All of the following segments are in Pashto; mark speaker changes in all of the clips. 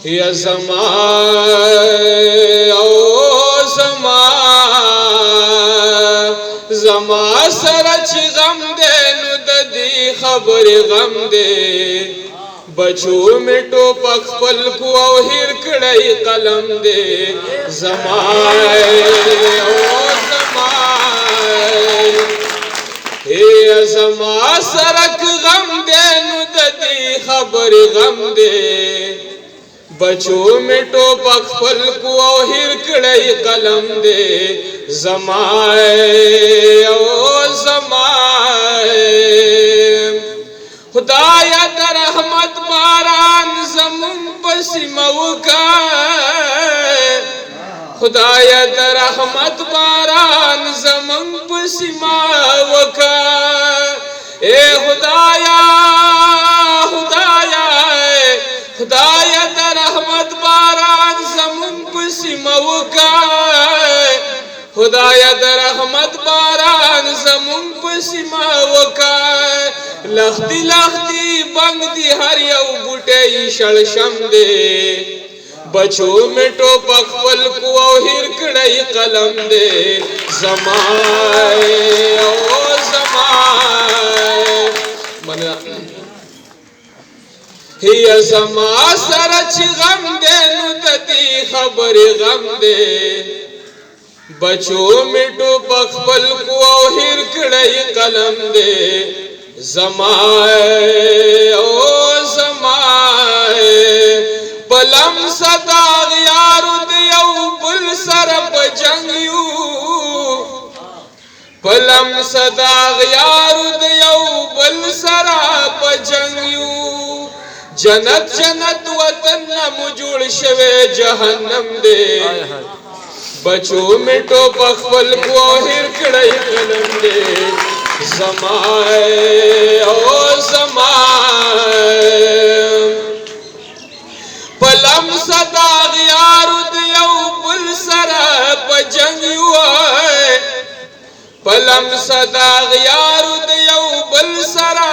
Speaker 1: یا زما او زما زما سره چې غم دی نو د دې خبرې غم دی بچو می ټوپک خپل کو او هیر کړی قلم دی زما او زما یا زما سره غم دی نو د دې خبرې غم دی بچو می ټوپک خپل کو او هیر کړی قلم دی زما او زما خدایا در رحمت باران زمون پسیمه وکړه خدایا در رحمت باران زمون پسیمه وکړه اے خدایا خدایا خدایا در رحمت باران زمون پسیمه وکړه خدایا در رحمت باران زمون پسیمه وکړه لختی لختی بنگ دی هر یو بوټی شړشم دی بچو می ټوپک خپل کو او هیر کړی قلم دی زما او زما هي زما سره چې غم دی نو د دې خبرې غم دی بچو می ټوپک خپل کو او هیر کړی قلم دی زما او زما پلم صداغ یارو د یو بل سره په جنگ یو پلم صداغ یارو د یو بل سره په جنگ یو جنت جنت وطن مو جوړ شوه جهنم دی بچو می ټوپک خپل کو هیر کړی قلم دی زما او زما پلم صداغ یارو د یو بل سره په جنگ یو پلم صداغ یارو د یو بل سره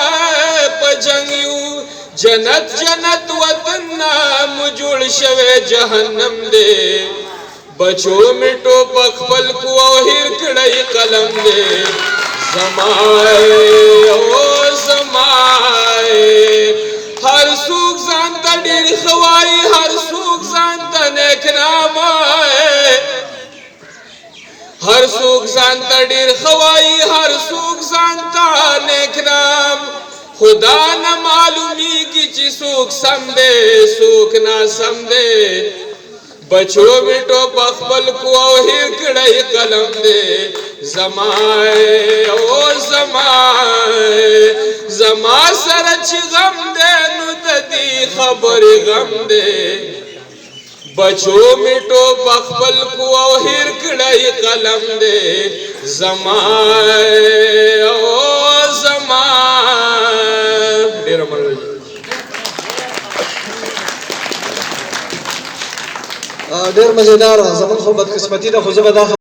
Speaker 1: په جنگ یو جنت جنت وطن مو جوړ شوه جهنم دی بچو می ټوپک خپل کو او هیر کړی قلم دی زما او زما هر څوک ځان ته ډېر خوای هر څوک ځان ته نیک نام هر څوک ځان ته ډېر خوای هر څوک ځان ته نیک نام خدا نه معلومیږي چې څوک سم دی څوک ناسم دی بچو می ټوپک خپل کو او هیر کړی قلم دی زما او زما زما سره چې غم دی نو د دې خبرې غم دی بچو می ټوپک خپل کو او هیر کړی قلم دی زما او زما ډېر مننه
Speaker 2: ډېر مزیدار زموږ خو بدقسمتي ده خو زه به دا